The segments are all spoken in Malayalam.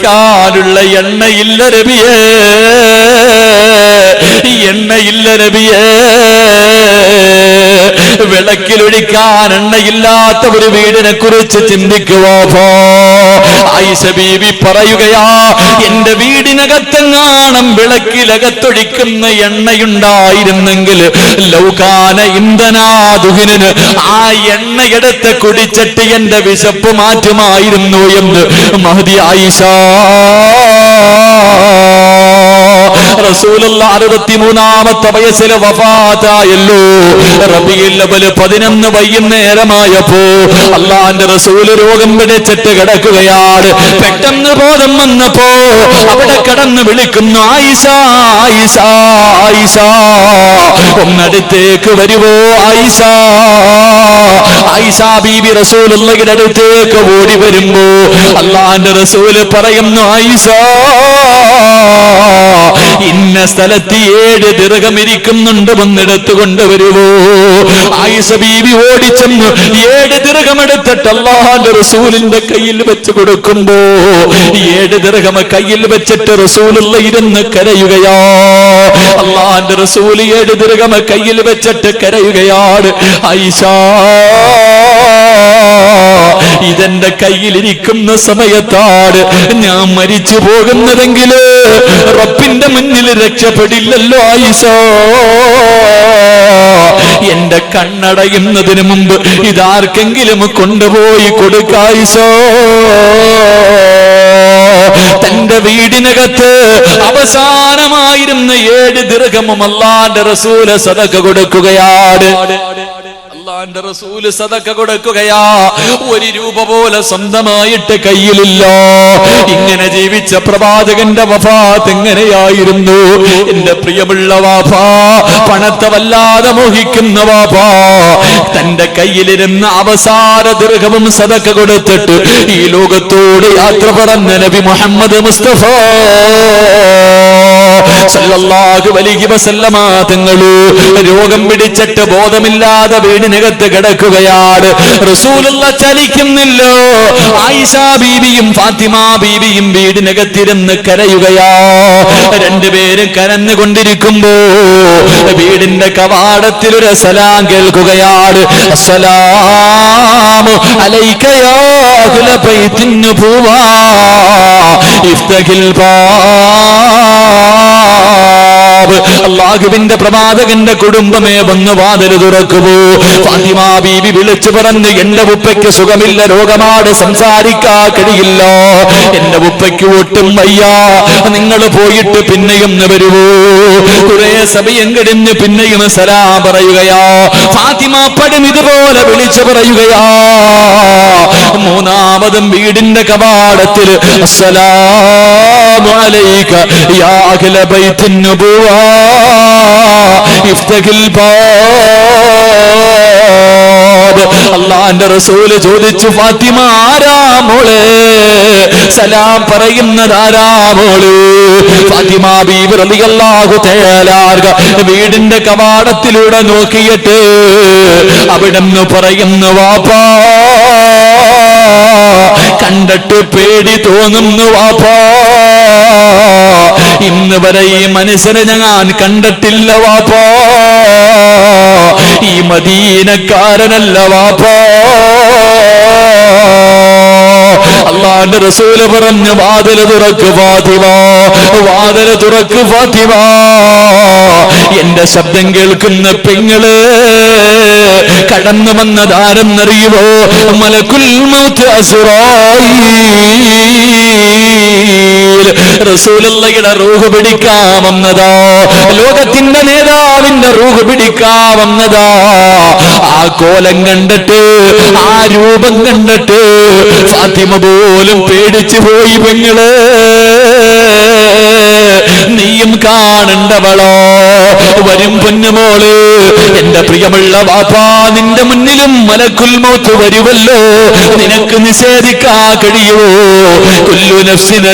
ാനുള്ള എണ്ണയില്ല നബിയേ, എണ്ണയില്ല നബിയേ. വിളക്കിലൊഴിക്കാൻ എണ്ണയില്ലാത്ത ഒരു വീടിനെ കുറിച്ച് ചിന്തിക്കുവോ? ആയിഷ ബീവി പറയുകയാ, എന്റെ വീടിനകത്തെങ്ങാണം വിളക്കിലകത്തൊഴിക്കുന്ന എണ്ണയുണ്ടായിരുന്നെങ്കിൽ ലൗകാന ഇന്ധനാദുഹിന്, ആ എണ്ണയെടുത്ത് കുടിച്ചിട്ട് എന്റെ വിശപ്പ് മാറ്റുമായിരുന്നു എന്ന് മഹദി ആയിഷ. റസൂലുള്ളാഹി 63ാമത്തെ വയസ്സിൽ വഫാത്തായല്ലോ. റബീഉൽ അവ്വൽ 11 വൈകുന്നേരമായപ്പോ അല്ലാഹുവിന്റെ റസൂല് രോഗം പിടിച്ചിട്ട് കിടക്കുകയാണ്. പെട്ടെന്ന് ബോധം വന്നപ്പോ അവിടെ കിടന്ന് വിളിക്കുന്നു, ആയിഷ ആയിഷ ആയിഷ, ഒന്നടുത്തേക്ക് വരുവോ ആയിഷ. ആയിഷ ബീബി റസൂലുള്ളാഹിയുടെ അടുത്തേക്ക് ഓടി വരുമ്പോ അല്ലാഹുവിന്റെ റസൂല് പറയുന്നു, ആയിഷ ഇന്ന സ്ഥലത്ത് 7 ദിർഹം ഇരിക്കുന്നുണ്ട്, വന്നെടുത്ത് കൊണ്ടുവരുവോ. ആയിഷ ബീവി ഓടിച്ചെന്ന് 7 ദിർഹം എടുത്തിട്ട് അല്ലാഹുവിന്റെ റസൂലിന്റെ കയ്യിൽ വെച്ച് കൊടുക്കുമ്പോ 7 ദിർഹം കയ്യിൽ വെച്ചിട്ട് റസൂലുള്ള ഇരുന്ന് കരയുകയാ. അല്ലാഹുവിന്റെ റസൂൽ 7 ദിർഹം കയ്യിൽ വെച്ചിട്ട് കരയുകയാണ്. ആയിഷ, ഇതെന്റെ കയ്യിലിരിക്കുന്ന സമയത്താണ് ഞാൻ മരിച്ചു പോകുന്നതെങ്കിൽ റബ്ബിന്റെ മുന്നിൽ രക്ഷപ്പെടില്ലല്ലോ ആയിഷ. എന്റെ കണ്ണടയുന്നതിന് മുമ്പ് ഇതാർക്കെങ്കിലും കൊണ്ടുപോയി കൊടുക്കായിഷ. തന്റെ വീടിനകത്ത് അവസാനമായിരുന്ന 7 ദിർഹമും അല്ലാഹുവിന്റെ റസൂല് സദഖ കൊടുക്കുകയാണ്. അല്ലാഹുവിന്റെ റസൂല് സദഖ കൊടുക്കുകയാ. 1 രൂപ പോലെ സ്വന്തമായിട്ട് കയ്യിലില്ല. ഇങ്ങനെ ജീവിച്ച പ്രവാചകന്റെ വഫാത്ത് എങ്ങനെയായിരുന്നു? എന്റെ പ്രിയമുള്ള വാപ്പാ, പണത്തെ വല്ലാതെ മോഹിക്കുന്ന വാപ്പാ, തന്റെ കയ്യിലിരുന്ന അവസാന ദിർഹവും സദഖ കൊടുത്തിട്ട് ഈ ലോകത്തോട് യാത്ര പറഞ്ഞ നബി മുഹമ്മദ് മുസ്തഫ സല്ലല്ലാഹു അലൈഹി വസല്ലമ തങ്ങള് രോഗം പിടിച്ചിട്ട് ബോധമില്ലാതെ വീടിനകത്ത് കിടക്കുകയാണ്. റസൂലുള്ളാഹി ചലിക്കുന്നില്ലോ. ആയിഷ ബീവിയും ഫാത്തിമ ബീവിയും വീടിനകത്തിരുന്ന് കരയുകയാ. രണ്ടുപേരും കരഞ്ഞുകൊണ്ടിരിക്കുമ്പോ വീടിന്റെ കവാടത്തിൽ ഒരു സലാം കേൾക്കുകയാണ്. അസ്സലാമു അലൈക യാ അഹ്ല ബൈത്തിൻ നുബുവ ഇഫ്തഹിൽ അല്ലാഹുവിന്റെ പ്രവാചകന്റെ കുടുംബമേ, വന്ന് വാതിൽ തുറക്കുമോ. ഫാത്തിമ ബീവി വിളിച്ചു പറഞ്ഞു, എന്റെ ഉപ്പയ്ക്ക് സുഖമില്ല, രോഗമാണ്, സംസാരിക്കാൻ കഴിയില്ല, എന്റെ ഉപ്പയ്ക്ക് ഒട്ടും വയ്യ, നിങ്ങൾ പോയിട്ട് പിന്നെയും വരുവോ. കുറെ സമയം കഴിഞ്ഞ് പിന്നെയും സലാം പറയുകയാ. ഫാത്തിമ പടും ഇതുപോലെ വിളിച്ചു പറയുകയാ. മൂന്നാമതും വീടിന്റെ കവാടത്തിൽ അസ്സലാമു അലൈക യാ അഹ്ല ബൈത്തിൻ നുബുവ ഇഫ്തഹിൽ ബാബ്. അല്ലാഹുവിന്റെ റസൂല് ചോദിച്ചു, ഫാത്തിമ ആരാ മോളെ? സലാം പറയുന്നത് ആരാ മോള്? ഫാത്തിമ ബീവി റളിയല്ലാഹു തആല വീടിന്റെ കവാടത്തിലൂടെ നോക്കിയിട്ട് അവിടുന്ന് പറയുന്നു, വാപ്പാ, കണ്ടിട്ട് പേടി തോന്നുന്നു വാപ്പാ, ഇന്ന് വരെ ഈ മനുഷ്യനെ ഞാൻ കണ്ടിട്ടില്ല വാപ്പാ, ഈ മദീനക്കാരനല്ല വാപ്പാ. അല്ലാഹുവിന്റെ റസൂല് പറഞ്ഞു, വാതിൽ തുറക്ക് ഫാത്തിമ, വാതിൽ തുറക്ക് ഫാത്തിമ. എന്റെ ശബ്ദം കേൾക്കുന്ന പെങ്ങള് കടന്നു വന്നതാരെന്നറിയുമോ? മലക്കുൽ മൗത്ത് അസ്റായീൽ. റസൂലുള്ളാഹിയുടെ റൂഹ് പിടിക്കാമെന്നതാ, ലോകത്തിന്റെ നേതാവിന്റെ റൂഹ് പിടിക്കാമെന്നതാ. ആ കോലം കണ്ടിട്ട്, ആ രൂപം കണ്ടിട്ട് ഫാത്തിമ പോലും പേടിച്ചു പോയി. പെങ്ങള്, നീയും കാണണ്ടവളോ? വരും പൊന്നുമോള്, എന്റെ പ്രിയമുള്ള വാപ്പാ, നിന്റെ മുന്നിലും മലക്കുൽ മൗത്ത് വരുമല്ലോ, നിനക്ക് നിഷേധിക്കാൻ കഴിയുമോ? കുല്ലു നഫ്സിൻ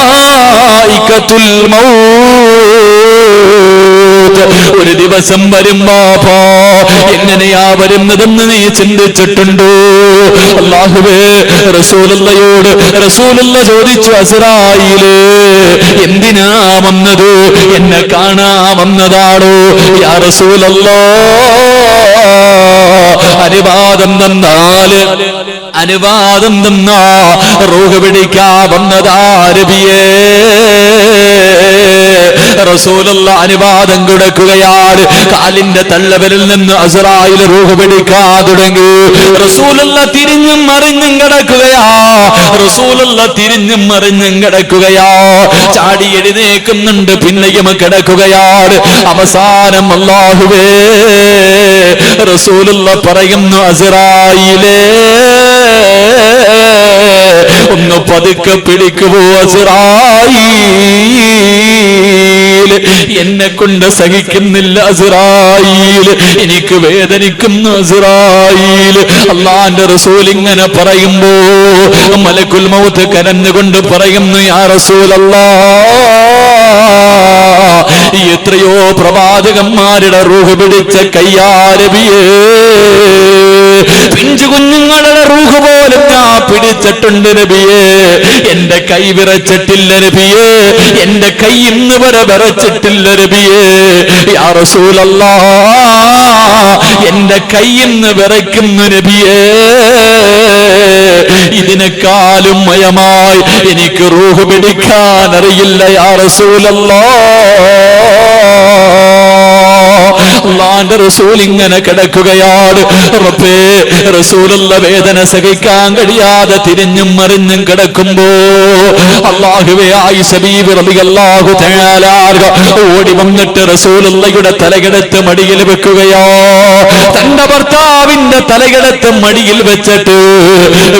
ദായിഖത്തുൽ മൗത്ത്. ഒരു ദിവസം വരും വാപ്പാ, എങ്ങനെയാ വരുന്നതെന്ന് നീ ചിന്തിച്ചിട്ടുണ്ടോ? അല്ലാഹുവേ, റസൂലുള്ളയോട് റസൂലുള്ള ചോദിച്ചു, അസ്റായീലേ എന്തിനാ വന്നത്? എന്നെ കാണാമെന്നതാണോ? യാ റസൂലല്ലാഹ്, അനുവാദം തന്നാ റൂഹ് പിടിക്കാവുന്നതാ നബിയേ. റസൂലുള്ള അനുവാദം കൊടുക്കുകയാണ്. കാലിന്റെ തള്ളവരിൽ നിന്ന് അസ്റായീൽ റൂഹ് പിടിക്കാൻ തുടങ്ങി. റസൂലുള്ള തിരിഞ്ഞും മറിഞ്ഞും കിടക്കുകയാ. ചാടി എഴുന്നേക്കുന്നുണ്ട്, പിന്നെയും കിടക്കുകയാണ്. അവസാനം അല്ലാഹുവേ, റസൂലുള്ള പറയുന്നു, അസ്റായീലേ ഒന്ന് പതുക്കെ പിടിക്കുവോ അസ്റായീൽ, എന്നെ കൊണ്ട് സഹിക്കുന്നില്ല അസ്റായീൽ, എനിക്ക് വേദനിക്കുന്നു അസ്റായീൽ. അല്ലാഹുവിന്റെ റസൂൽ ഇങ്ങനെ പറയുമ്പോ മലക്കുൽ മൗത്ത് കരഞ്ഞുകൊണ്ട് പറയുന്നു, യാ റസൂലല്ലാഹ്, എത്രയോ പ്രവാചകന്മാരുടെ റൂഹ് പിടിച്ച കയ്യാ നബിയേ. പിഞ്ചു കുഞ്ഞുങ്ങളുടെ റൂഹ് പോലും ഞാൻ പിടിച്ചിട്ടുണ്ട് നബിയേ. എന്റെ കൈ വിറച്ചിട്ടില്ല നബിയേ, എന്റെ കൈ ഇന്ന് വരെ വിറച്ചിട്ടില്ല നബിയേ. യാ റസൂലല്ലാഹ്, എന്റെ കൈ ഇന്ന് വിറയ്ക്കുന്നു നബിയേ. ഇതിനേക്കാളും മയമായി എനിക്ക് റൂഹ് പിടിക്കാൻ അറിയില്ല യാ റസൂലല്ലാഹ്. അല്ലാഹുവിന്റെ റസൂൽ ഇങ്ങനെ കിടക്കുകയാണ്. റബ്ബേ, റസൂലുള്ള വേദന സഹിക്കാൻ കഴിയാതെ തിരിഞ്ഞും മറിഞ്ഞും കിടക്കുമ്പോ അല്ലാഹുവേ, ആയിഷ ബീവി റളിയല്ലാഹു തആല ഓടി വന്നിട്ട് റസൂലുള്ളയുടെ തലകെടുത്ത് മടിയിൽ വെക്കുകയോ. തന്റെ ഭർത്താവിന്റെ തലകെടുത്ത് മടിയിൽ വെച്ചിട്ട്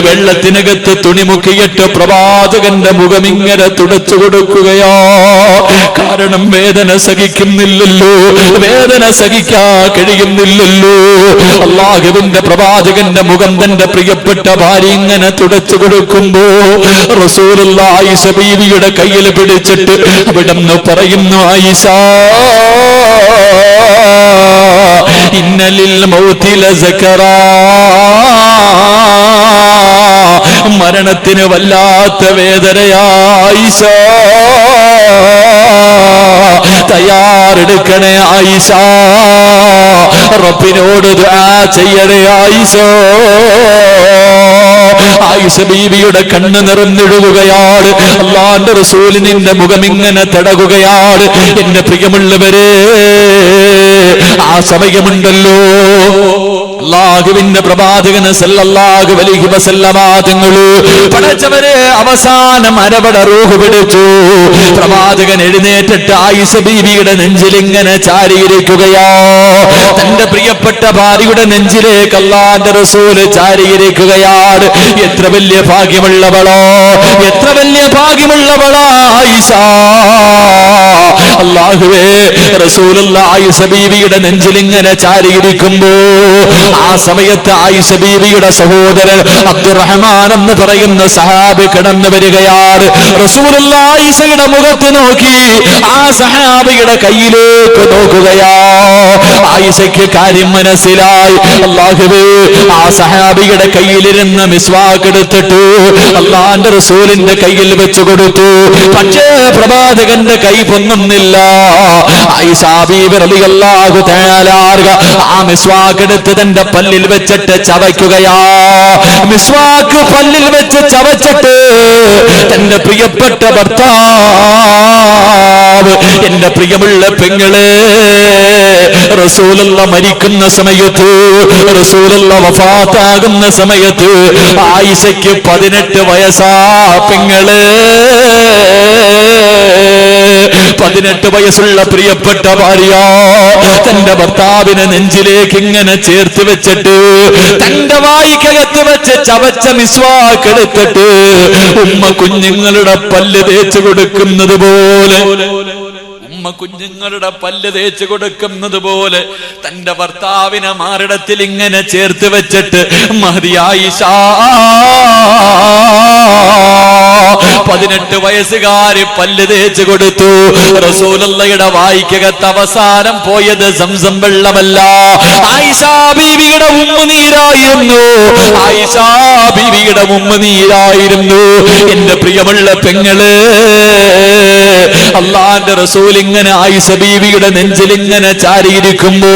വെള്ളത്തിനകത്ത് തുണി മുക്കിയിട്ട് പ്രവാചകന്റെ മുഖം ഇങ്ങനെ തുടച്ചു കൊടുക്കുകയോ. കാരണം വേദന സഹിക്കുന്നില്ലല്ലോ, വേദന സഹിക്കാൻ കഴിയുന്നില്ലല്ലോ. അല്ലാഹുവിന്റെ പ്രവാചകന്റെ മുഖം തന്റെ പ്രിയപ്പെട്ട ഭാര്യ ഇങ്ങനെ തുടച്ചു കൊടുക്കുമ്പോ റസൂലുള്ള ആയിഷ ബീവിയുടെ കയ്യിൽ പിടിച്ചിട്ട് അവിടുന്ന് പറയുന്നു, ആയിഷ, ഇന്നലിൽ മൗതി ലസകറാ, മരണത്തിന് വല്ലാത്ത വേദനയാ ആയിഷ, തയ്യാറെടുക്കണേ ആയിഷ, റബ്ബിനോട് ദുആ ചെയ്യണേ ആയിഷ. ആയിഷ ബീവിയുടെ കണ്ണ് നിറഞ്ഞൊഴുകുകയാണ്. അല്ലാഹുവിന്റെ റസൂൽ നിന്റെ മുഖം ഇങ്ങനെ തടകുകയാണ്. എന്റെ പ്രിയമുള്ളവരെ, ആ സമയമുണ്ടല്ലോ അല്ലാഹുവിന്റെ പ്രവാചകന് സല്ലല്ലാഹു അലൈഹി വസല്ലമ തങ്ങള് പടച്ചവരെ അവസാനം അരവട റൂഹ് പിടിച്ചു. പ്രവാചകൻ എഴുന്നേറ്റിട്ട് ആയിഷ ബീവിയുടെ നെഞ്ചിൽ ഇങ്ങനെ ചാരിയിരിക്കുകയാ. തന്റെ പ്രിയപ്പെട്ട ഭാര്യയുടെ നെഞ്ചിലേക്ക് അല്ലാഹുവിന്റെ റസൂൽ ചാരിയിരിക്കുകയാണ്. എത്ര വലിയ ഭാഗ്യമുള്ളവളോ, എത്ര വലിയ ഭാഗ്യമുള്ളവളാ ആയിഷ. അല്ലാഹുവേ, റസൂലുള്ള ആയിഷ ബീവിയുടെ നെഞ്ചിൽ ഇങ്ങനെ ചാരിയിരിക്കുമ്പോ ആ സമയത്ത് ആയിഷ ബീവിയുടെ സഹോദരൻ അബ്ദുറഹ്മാൻ എന്ന് പറയുന്ന സഹാബി കടന്നു വരികയാണ്. റസൂലുള്ള ആയിഷയുടെ മുഖത്ത് നോക്കി ആ സഹാബിയുടെ കയ്യിലേക്ക് നോക്കുകയാ. ആയിഷയ്ക്ക് കാര്യം മനസ്സിലായി. അല്ലാഹുവേ, ആ സഹാബിയുടെ കയ്യിലിരുന്ന മിസ്വാക്ക് എടുത്തിട്ട് അല്ലാഹുവിന്റെ റസൂലിന്റെ കയ്യിൽ വെച്ച് കൊടുത്തു. പക്ഷേ പ്രവാചകന്റെ കൈ പൊങ്ങുന്നില്ല. ആയിഷ ബീവി റളിയല്ലാഹു തആല ആ മിസ്വാക്ക് എടുത്ത് തന്റെ പല്ലിൽ വെച്ചിട്ട് ചവയ്ക്കുകയാ. മിസ്വാക്ക് പല്ലിൽ വെച്ച് ചവച്ചിട്ട് തന്റെ പ്രിയപ്പെട്ട ഭർത്താവ്, എന്റെ പ്രിയമുള്ള പെങ്ങളെ, റസൂലുള്ള മരിക്കുന്ന സമയത്ത്, റസൂലുള്ള വഫാത്താകുന്ന സമയത്ത് ആയിഷയ്ക്ക് 18 വയസ്സാ പെങ്ങളെ. 18 വയസ്സുള്ള പ്രിയപ്പെട്ട ഭാര്യ തന്റെ ഭർത്താവിനെ നെഞ്ചിലേക്ക് ഇങ്ങനെ ചേർത്ത് വെച്ചിട്ട് തന്റെ വായിക്കകത്ത് വെച്ച് ചവച്ച മിസ്വാക്ക് എടുത്തിട്ട് ഉമ്മ കുഞ്ഞുങ്ങളുടെ പല്ല് തേച്ചു കൊടുക്കുന്നത് പോലെ, ഉമ്മ കുഞ്ഞുങ്ങളുടെ പല്ല് തേച്ചു കൊടുക്കുന്നത് പോലെ തന്റെ ഭർത്താവിനെ മാറിടത്തിൽ ഇങ്ങനെ ചേർത്ത് വെച്ചിട്ട് മഹദി ആയിഷ 18 വയസ്സുകാരി പല്ല് തേച്ച് കൊടുത്തു. റസൂലുള്ളാഹിയുടെ വായിക്കകത്ത് അവസാനം പോയത് സംസം വെള്ളമല്ല, ആയിഷാ ബീവിയുടെ ഉമ്മുനീരായിരുന്നു. ആയിഷാ ബീവിയുടെ ഉമ്മുനീരായിരുന്നു. എന്റെ പ്രിയമുള്ള പെങ്ങള്, അള്ളാന്റെ റസൂൽ ഇങ്ങനെ ആയിഷ ബീവിയുടെ നെഞ്ചിൽ ഇങ്ങനെ ചാരിയിരിക്കുമ്പോ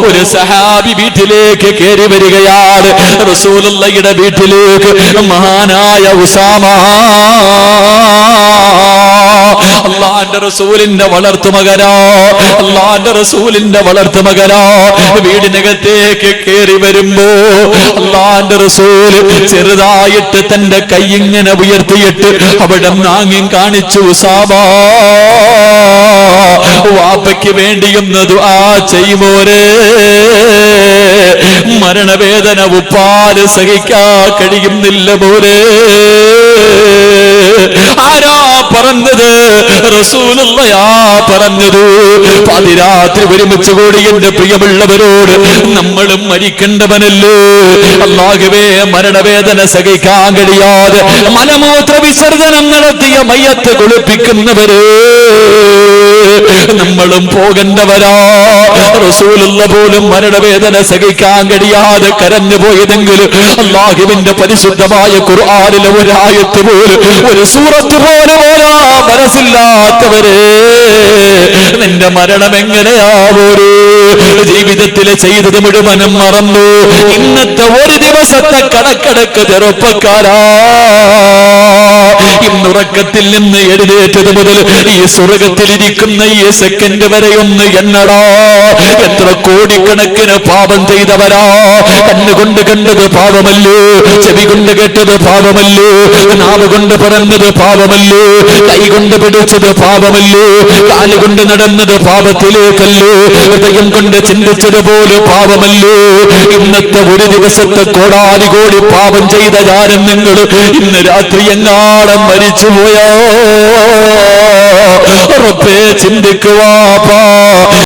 ഒരു സഹാബി വീട്ടിലേക്ക് കയറി വരികയാണ്. റസൂലുള്ളാഹിയുടെ വീട്ടിലേക്ക് മഹാനായ ഉസാമ, അള്ളാന്റെ റസൂലിന്റെ വളർത്തുമകനോ, അള്ളാന്റെ റസൂലിന്റെ വളർത്തുമകനോ വീടിനകത്തേക്ക് കയറി വരുമ്പോ അള്ളാന്റെ റസൂൽ ചെറുതായിട്ട് തന്റെ കൈ ഇങ്ങനെ ഉയർത്തിയിട്ട് അവിടെ നാങ്ങി കാണിച്ചു, ഉസാമ വാപ്പയ്ക്ക് വേണ്ടിയൊന്ന് ദുആ ചെയ്യുമോരേ, മരണവേദന ഉപ്പാല് സഹിക്കാൻ കഴിയുന്നില്ല മോരേ. ആരാ പറഞ്ഞത്? റസൂലുള്ളാഹിയാ പറഞ്ഞത്. പാതിരാത്രി ഒരുമിച്ച് കൂടി എന്റെ പ്രിയമുള്ളവരോട് നമ്മളും മരിക്കേണ്ടവനല്ലേ? അല്ലാഹുവേ, മരണവേദന സഹിക്കാൻ കഴിയാതെ മലമൂത്ര വിസർജനം നടത്തിയ മയ്യത്ത് കുളിപ്പിക്കുന്നവര് നമ്മളും പോകേണ്ടവരാ. റസൂലുള്ള പോലും മരണവേദന സഹിക്കാൻ കഴിയാതെ കരഞ്ഞു പോയതെങ്കിൽ അല്ലാഹുവിന്റെ പരിശുദ്ധമായ ഖുർആനിലെ ഒരു ആയത്ത് പോലും, ഒരു സൂറത്ത് പോലും ഓരാ മനസ്സില്ലാത്തവരെ നിന്റെ മരണം എങ്ങനെയാവൂര്? ജീവിതത്തിലെ ചെയ്തത് മുഴുവനും മറന്നു. ഇന്നത്തെ ഒരു ദിവസത്തെ കണക്കടക്ക് ചെറുപ്പക്കാരാ, ഇന്നുറക്കത്തിൽ നിന്ന് എഴുന്നേറ്റത് മുതൽ ഈ സ്വർഗത്തിലിരിക്കുന്ന ഈ സെക്കൻഡ് വരെ ഒന്ന് എന്നടാ, എത്ര കോടിക്കണക്കിന് പാപം ചെയ്തവരാ. കണ്ണുകൊണ്ട് കണ്ടത് പാപമല്ലോ, ചെവി കൊണ്ട് കേട്ടത് പാപമല്ലോ, നാവ് കൊണ്ട് പറഞ്ഞത് പാപമല്ലോ, കൈ കൊണ്ട് പിടിച്ചത് പാപമല്ലോ, കാലുകൊണ്ട് നടന്നത് പാപത്തിലേക്കല്ലോ, ഹൃദയം കൊണ്ട് ചിന്തിച്ചത് പോലെ പാപമല്ലോ. ഇന്നത്തെ ഒരു ദിവസത്തെ കോടാനുകോടി പാപം ചെയ്ത ജാരം നിങ്ങൾ ഇന്ന് രാത്രി എങ്ങാടം മരിച്ചുപോയോ? ഉറപ്പേ ചിന്തിക്കുവാ.